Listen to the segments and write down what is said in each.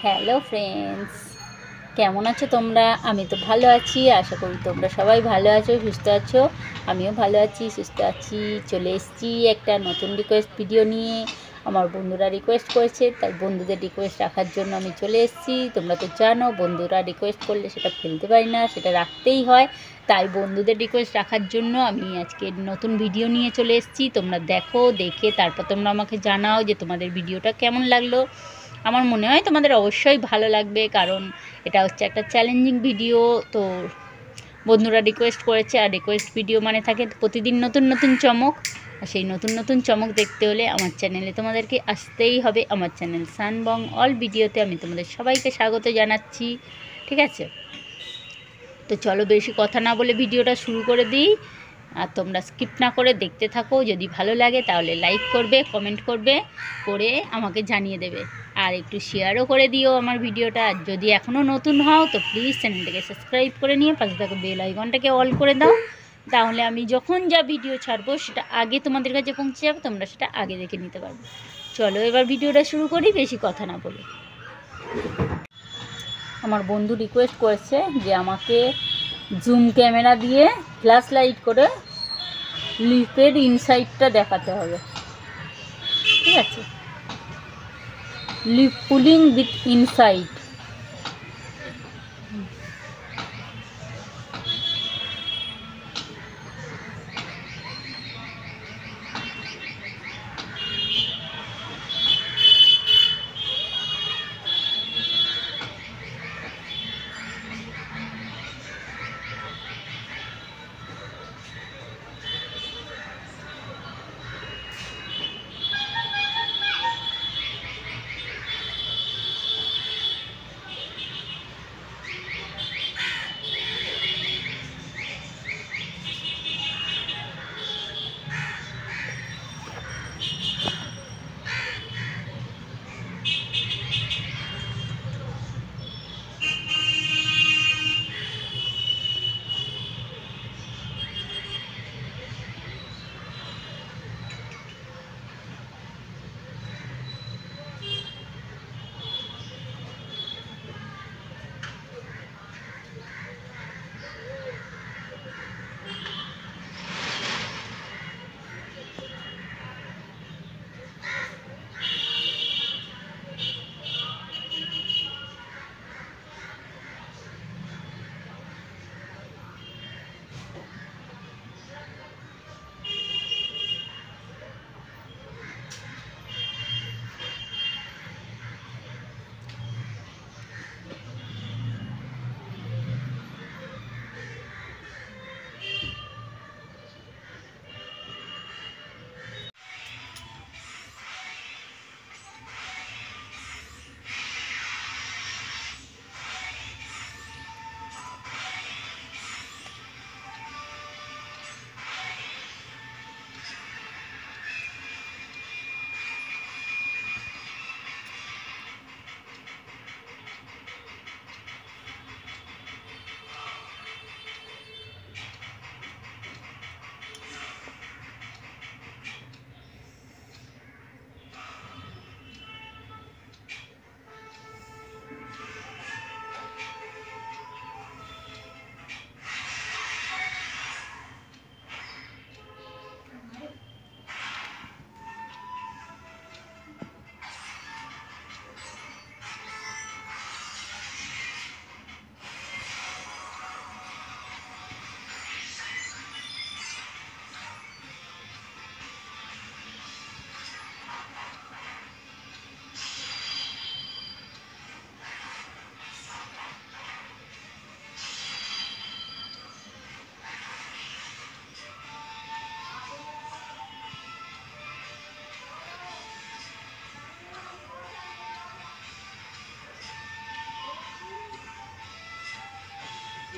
Hello friends, কেমন আছো তোমরা? আমি তো ভালো আছি, আশা করি তোমরা সবাই ভালো আছো, সুস্থ আছো। আমিও ভালো আছি, সুস্থ আছি। চলে এসেছি একটা নতুন রিকোয়েস্ট ভিডিও নিয়ে। আমার বন্ধুরা রিকোয়েস্ট করেছে, তাই বন্ধুদের রিকোয়েস্ট রাখার জন্য আমি চলে এসেছি। তোমরা তো জানো বন্ধুরা রিকোয়েস্ট করলে সেটা ফেলতে পারি না, সেটা রাখতেই হয়। তাই বন্ধুদের রিকোয়েস্ট রাখার জন্য আমি আজকে নতুন ভিডিও নিয়ে চলে এসেছি। তোমরা দেখো, দেখে তারপর তোমরা আমাকে জানাও যে তোমাদের ভিডিওটা কেমন লাগলো। আমার মনে হয় তোমাদের অবশ্যই ভালো লাগবে, কারণ এটা হচ্ছে একটা চ্যালেঞ্জিং ভিডিও। তো বন্ধুরা রিকোয়েস্ট করেছে, আর রিকোয়েস্ট ভিডিও মানে থাকে প্রতিদিন নতুন নতুন চমক। আর সেই নতুন নতুন চমক দেখতে হলে আমার চ্যানেলে তোমাদেরকে আসতেই হবে। আমার চ্যানেল সানবং অল ভিডিওতে আমি তোমাদের সবাইকে স্বাগত জানাচ্ছি। ঠিক আছে, তো চলো বেশি কথা না বলে ভিডিওটা শুরু করে দিই। আর তোমরা স্কিপ না করে দেখতে থাকো। যদি ভালো লাগে তাহলে লাইক করবে, কমেন্ট করবে, করে আমাকে জানিয়ে দেবে। আর একটু শেয়ারও করে দিও আমার ভিডিওটা। আর যদি এখনও নতুন হও তো প্লিজ চ্যানেলটাকে সাবস্ক্রাইব করে নিয়ে পাশে থাকো বেল আইকনটাকে অল করে দাও। তাহলে আমি যখন যা ভিডিও ছাড়বো সেটা আগে তোমাদের কাছে পৌঁছে যাবে, তোমরা সেটা আগে দেখে নিতে পারবে। চলো এবার ভিডিওটা শুরু করি বেশি কথা না বলে। আমার বন্ধু রিকোয়েস্ট করেছে যে আমাকে জুম ক্যামেরা দিয়ে ফ্ল্যাশ লাইট করে লিপের ইনসাইডটা দেখাতে হবে। ঠিক আছে, লিপ পুলিং উইথ ইনসাইড।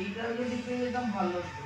এইটা যদি পেয়ে যেতাম ভালো হতো।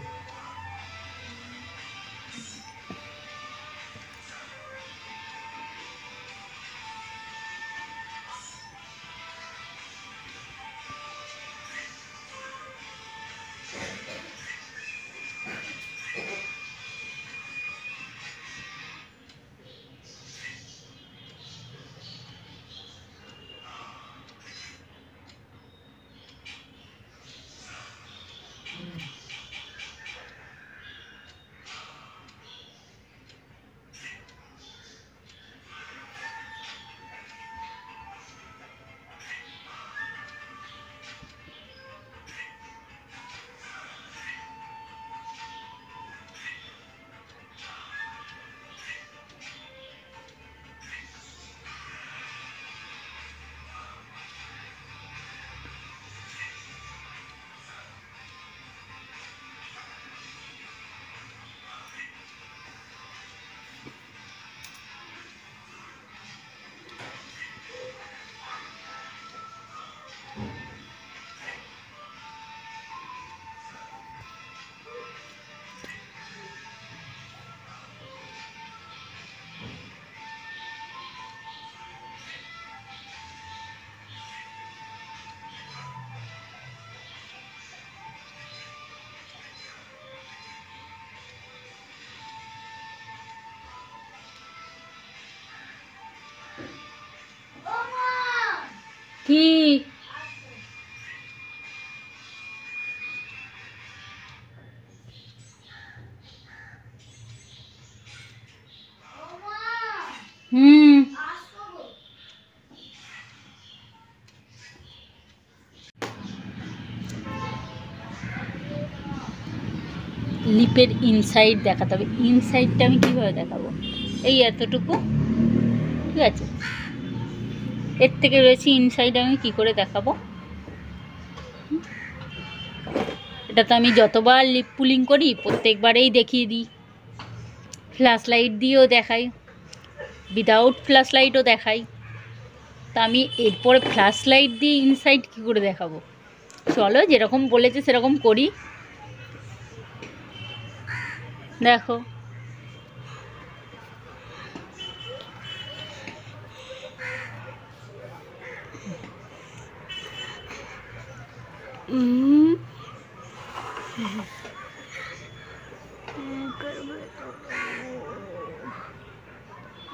কি হুম লিপের ইনসাইড দেখাতে হবে। ইনসাইডটা আমি কীভাবে দেখাবো? এই এতটুকু, ঠিক আছে, এর থেকে বেশি ইনসাইড আমি কি করে দেখাবো? এটা তো আমি যতবার লিপ পুলিং করি প্রত্যেকবারেই দেখিয়ে দিই, ফ্ল্যাশ লাইট দিয়েও দেখাই, উইদাউট ফ্ল্যাশ লাইটও দেখাই। তা আমি এরপরে ফ্ল্যাশ লাইট দিয়ে ইনসাইড কী করে দেখাবো? চলো যেরকম বলেছে সেরকম করি। দেখো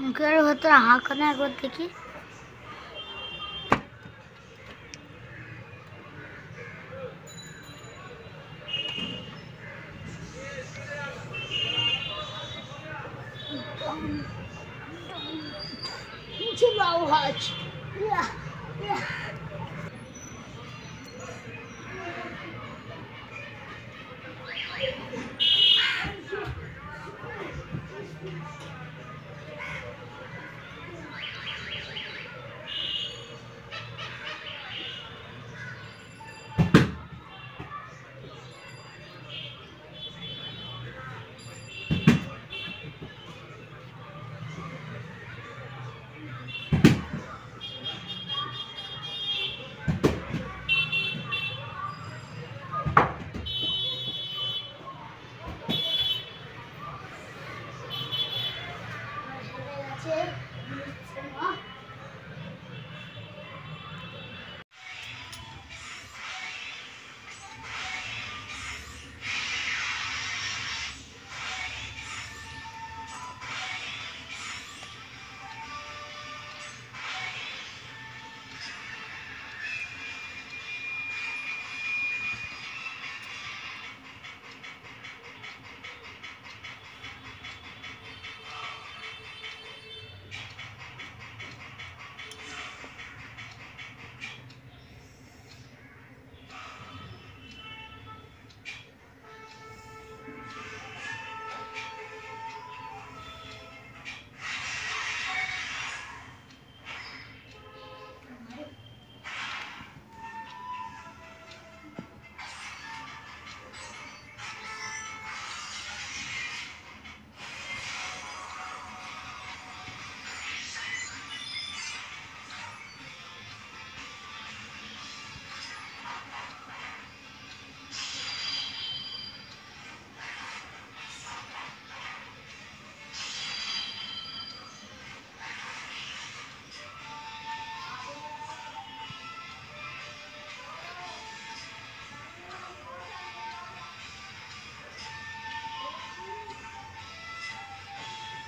মুখের ভেতরে হাঁকানো একবার দেখি। আওয়াজ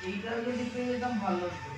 এইটা যদি পেয়ে যেতাম ভালো হতো।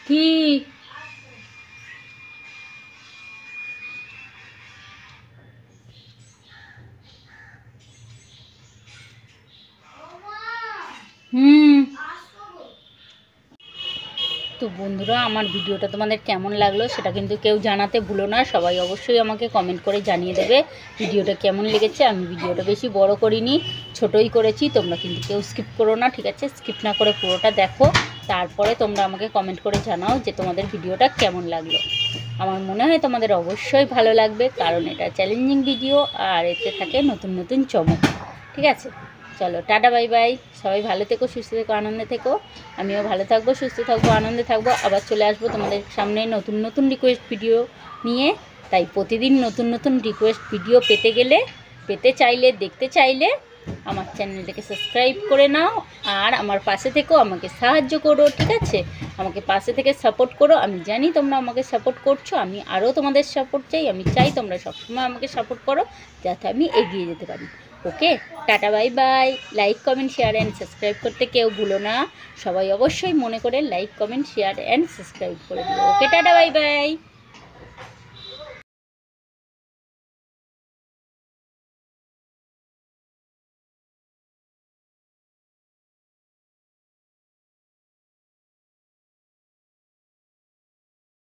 কি হুম। তো বন্ধুরা, আমার ভিডিওটা তোমাদের কেমন লাগলো সেটা কিন্তু কেউ জানাতে ভুলো না। সবাই অবশ্যই আমাকে কমেন্ট করে জানিয়ে দেবে ভিডিওটা কেমন লেগেছে। আমি ভিডিওটা বেশি বড় করিনি, ছোটই করেছি। তোমরা কিন্তু কেউ স্কিপ করো না, ঠিক আছে? স্কিপ না করে পুরোটা দেখো, তারপরে তোমরা আমাকে কমেন্ট করে জানাও যে তোমাদের ভিডিওটা কেমন লাগলো। আমার মনে হয় তোমাদের অবশ্যই ভালো লাগবে, কারণ এটা চ্যালেঞ্জিং ভিডিও আর এতে থাকে নতুন নতুন চমক, ঠিক আছে? চলো টাটা বাই বাই। সবাই ভালো থেকো, সুস্থ থেকো, আনন্দে থেকো। আমিও ভালো থাকবো, সুস্থ থাকবো, আনন্দে থাকবো। আবার চলে আসবো তোমাদের সামনে নতুন নতুন রিকোয়েস্ট ভিডিও নিয়ে। তাই প্রতিদিন নতুন নতুন রিকোয়েস্ট ভিডিও পেতে চাইলে, দেখতে চাইলে আমার চ্যানেলটাকে সাবস্ক্রাইব করে নাও। আর আমার পাশে থেকেও আমাকে সাহায্য করো, ঠিক আছে? আমাকে পাশে থেকে সাপোর্ট করো। আমি জানি তোমরা আমাকে সাপোর্ট করছো, আমি আরও তোমাদের সাপোর্ট চাই। আমি চাই তোমরা সবসময় আমাকে সাপোর্ট করো, যাতে আমি এগিয়ে যেতে পারি। Okay, tata bye bye. Like comment share and subscribe করতে কেউ ভুলো না। সবাই অবশ্যই মনে করে like comment share and subscribe করে দিও। Okay, tata bye by.